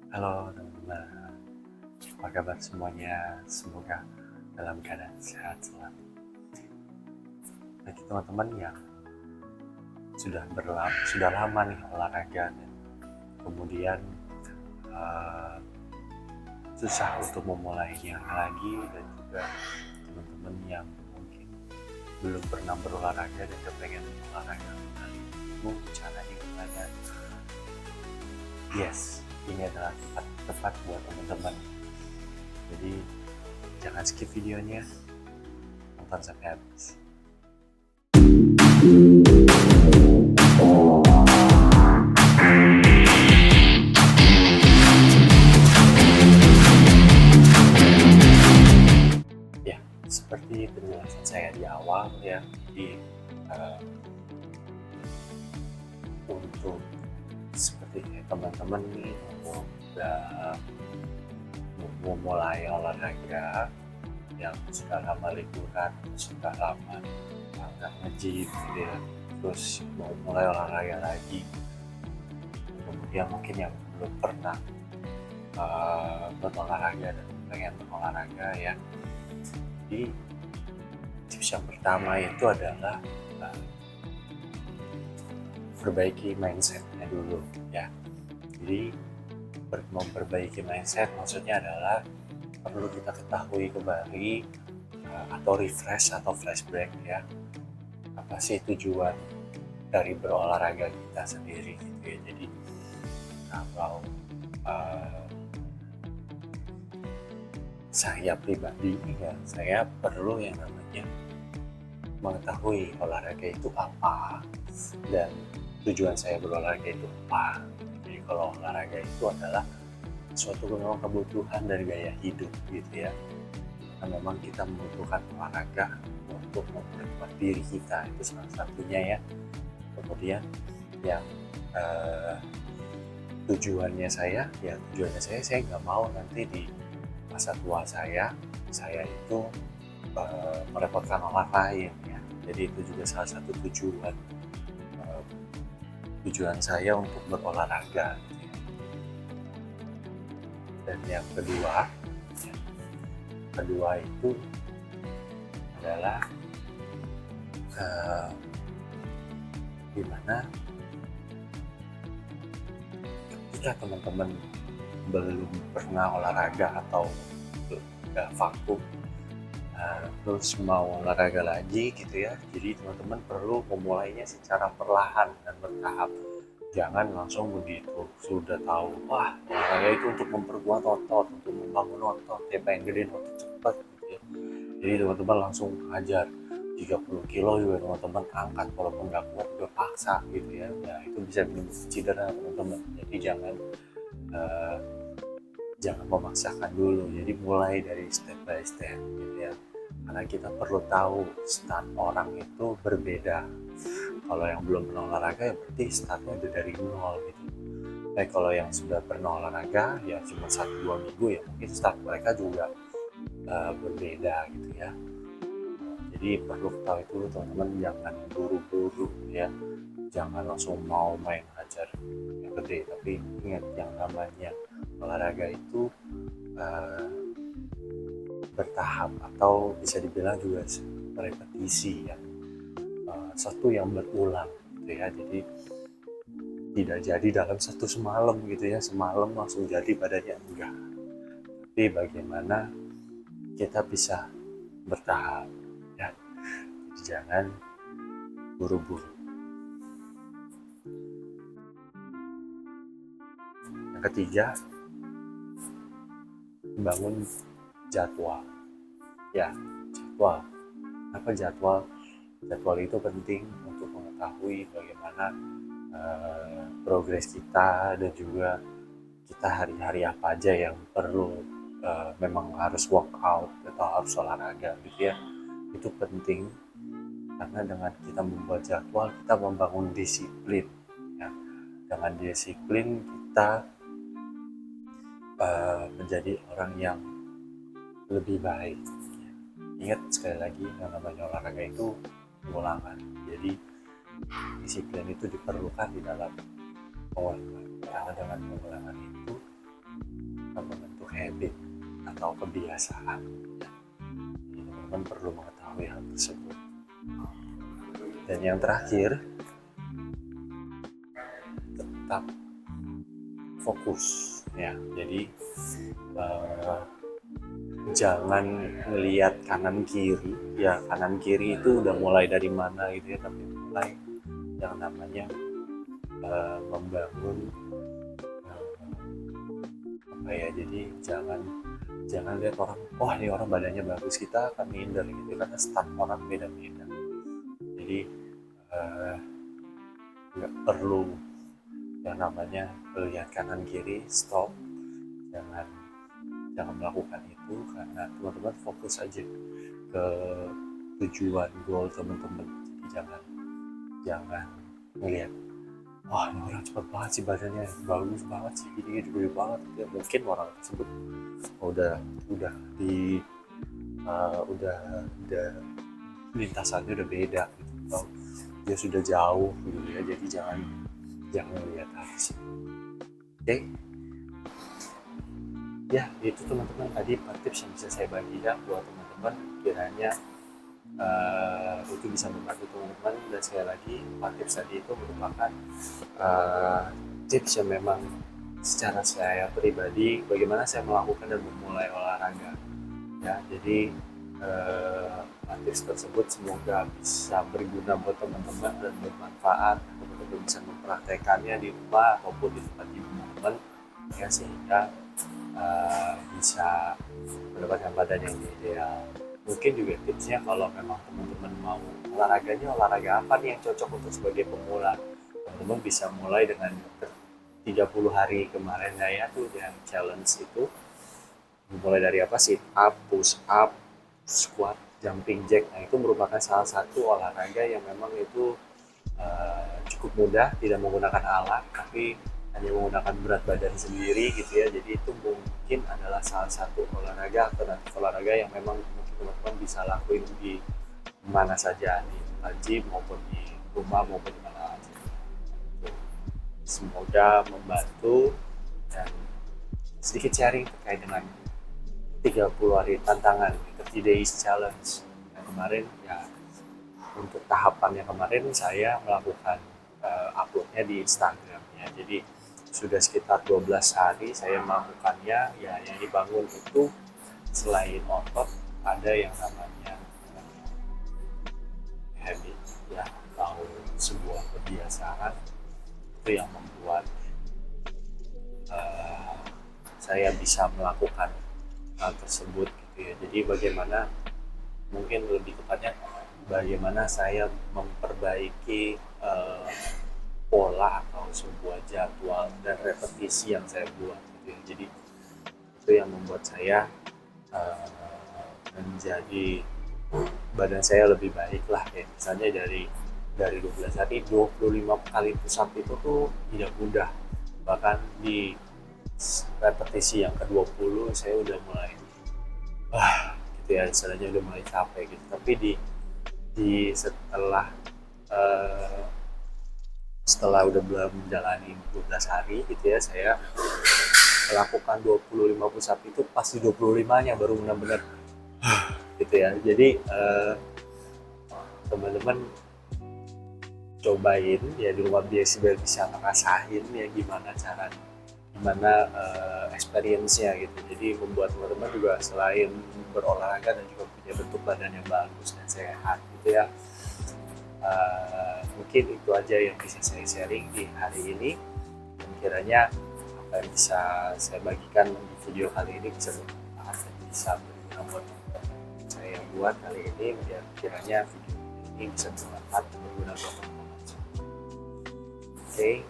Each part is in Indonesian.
Halo teman-teman, apa kabar semuanya? Semoga dalam keadaan sehat selalu. Bagi teman-teman yang sudah lama nih olahraga dan kemudian uh, susah untuk memulainya lagi, dan juga teman-teman yang mungkin belum pernah berolahraga dan kepengen olahraga kembali, bingung caranya gimana. Yes, ini adalah tempat tepat buat teman-teman. Jadi jangan skip videonya, nonton sampai habis. Ya, seperti penjelasan saya di awal ya, di uh, untuk seperti teman-teman nih udah memulai olahraga, yang sudah lama liburan, sudah lama nggak nge-gym gitu ya, terus mau mulai olahraga lagi, kemudian mungkin yang belum pernah berolahraga dan pengen berolahraga ya. Jadi tips yang pertama itu adalah perbaiki mindsetnya dulu ya. Jadi memperbaiki mindset maksudnya adalah perlu kita ketahui kembali atau refresh atau flashback ya, apa sih tujuan dari berolahraga kita sendiri gitu ya. Jadi kalau saya pribadi ya, saya perlu yang namanya mengetahui olahraga itu apa dan tujuan saya berolahraga itu apa. Jadi kalau olahraga itu adalah suatu memang kebutuhan dari gaya hidup gitu ya, karena memang kita membutuhkan olahraga untuk memperkuat diri kita, itu salah satunya ya. Kemudian yang tujuannya saya nggak mau nanti di masa tua saya itu merepotkan orang lain ya. Jadi itu juga salah satu tujuan saya untuk berolahraga gitu ya. Dan yang kedua itu adalah dimana ketika teman-teman belum pernah olahraga atau udah vakum, terus mau olahraga lagi gitu ya, jadi teman-teman perlu memulainya secara perlahan dan bertahap. Jangan langsung begitu sudah tahu wah olahraga itu untuk memperkuat otot, untuk membangun otot ya, pengen gedein otot cepat gitu ya. Jadi teman-teman langsung hajar 30 kilo juga teman-teman angkat, walaupun nggak kuat juga paksa gitu ya. Nah itu bisa menimbulkan cedera teman-teman. Jadi jangan memaksakan dulu, jadi mulai dari step by step gitu ya, karena kita perlu tahu start orang itu berbeda. Kalau yang belum pernah olahraga ya berarti startnya udah dari nol gitu. Tapi kalau yang sudah pernah olahraga ya cuma 1-2 minggu ya, mungkin start mereka juga berbeda gitu ya. Jadi perlu ketahui dulu teman-teman, jangan buru-buru ya, jangan langsung mau main hajar yang gede. Tapi ingat, yang namanya olahraga itu bertahap atau bisa dibilang juga repetisi ya, satu yang berulang gitu ya. Jadi tidak jadi dalam satu semalam gitu ya, semalam langsung jadi badannya, enggak. Tapi bagaimana kita bisa bertahap ya, jadi jangan buru-buru. Yang ketiga, bangun jadwal ya. Apa jadwal itu penting untuk mengetahui bagaimana progres kita, dan juga kita hari-hari apa aja yang perlu memang harus workout atau harus olahraga gitu ya. Itu penting karena dengan kita membuat jadwal kita membangun disiplin ya. Dengan disiplin kita menjadi orang yang lebih baik. Ingat sekali lagi, yang namanya olahraga itu pengulangan. Jadi disiplin itu diperlukan di dalam pengulangan, karena dengan pengulangan itu atau kebiasaan. Jadi teman-teman perlu mengetahui hal tersebut. Dan yang terakhir, tetap fokus ya. Jadi jangan melihat kanan kiri ya. Kanan kiri itu udah mulai dari mana gitu ya, tapi mulai yang namanya membangun apa ya, jadi jangan lihat orang, oh ini orang badannya bagus, kita akan minder gitu, karena start orang beda-beda. Jadi nggak perlu yang namanya melihat kanan kiri, stop, jangan melakukan itu, karena teman-teman fokus aja ke tujuan goal teman-teman. Jadi jangan melihat, wah ini orang cepat banget sih, badannya bagus banget sih, gini gede banget ya. Mungkin orang tersebut udah lintasannya udah beda gitu, atau dia sudah jauh gitu ya. Jadi jangan lihat aja. Oke. Ya itu teman-teman tadi 4 tips yang bisa saya bagikan buat teman-teman, kiranya itu bisa membantu teman-teman. Dan sekali lagi 4 tips tadi itu merupakan tips yang memang secara saya pribadi bagaimana saya melakukan dan memulai olahraga ya. Jadi 4 tips tersebut semoga bisa berguna buat teman-teman dan bermanfaat. Teman-teman bisa mempraktekannya di rumah ataupun di tempat ibu teman ya, sehingga bisa mendapatkan badan yang ideal. Mungkin juga tipsnya, kalau memang teman-teman mau olahraganya, olahraga apa nih yang cocok untuk sebagai pemula, teman-teman bisa mulai dengan 30 hari kemarin saya tuh yang challenge itu, mulai dari apa, sit up, push up, squat, jumping jack. Nah itu merupakan salah satu olahraga yang memang itu cukup mudah, tidak menggunakan alat, tapi hanya menggunakan berat badan sendiri gitu ya. Jadi itu mungkin adalah salah satu olahraga, alternatif olahraga yang memang mungkin teman-teman bisa lakuin di mana saja, di gym maupun di rumah maupun di mana aja. Semoga membantu, dan sedikit sharing terkait dengan 30 hari tantangan 30 days challenge yang kemarin ya. Untuk tahapan yang kemarin saya melakukan uploadnya di Instagramnya. Jadi sudah sekitar 12 hari saya melakukannya ya. Yang dibangun itu selain otot, ada yang namanya habit ya, atau sebuah kebiasaan. Itu yang membuat saya bisa melakukan hal tersebut gitu ya. Jadi bagaimana, mungkin lebih tepatnya bagaimana saya memperbaiki pola atau sebuah jadwal dan repetisi yang saya buat gitu ya. Jadi itu yang membuat saya menjadi badan saya lebih baik lah ya. Misalnya dari 12 hari 25 kali push up itu tuh tidak mudah, bahkan di repetisi yang ke-20 saya udah mulai gitu ya, istilahnya udah mulai capek gitu. Tapi di setelah udah menjalani 12 hari gitu ya, saya melakukan 25 push up itu pas di 25-nya baru benar-benar gitu ya. Jadi teman-teman cobain ya di rumah, biar bisa ngerasain ya gimana experience-nya gitu. Jadi membuat teman-teman juga selain berolahraga dan juga punya bentuk badan yang bagus dan sehat gitu ya. Mungkin itu aja yang bisa saya sharing di hari ini, dan kiranya apa yang bisa saya bagikan di video kali ini bisa bermanfaat dan bisa berguna buat teman-teman saya buat kali ini, biar kiranya video ini bisa bermanfaat dan berguna buat teman-teman. Oke.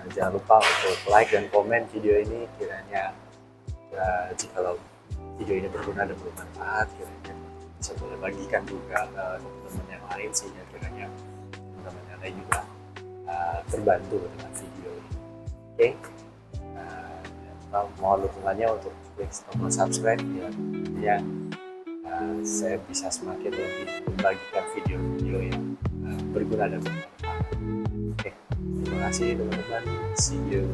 Jangan lupa untuk like dan komen video ini, kiranya jika video ini berguna dan bermanfaat, kiranya bisa boleh bagikan juga ke teman-teman yang lain, sehingga kiranya teman-teman yang lain juga terbantu dengan video ini. Oke. Mohon dukungannya untuk klik tombol subscribe ya, saya bisa semakin lebih membagikan video-video yang berguna dan bermanfaat. Oke, terima kasih teman-teman. See you.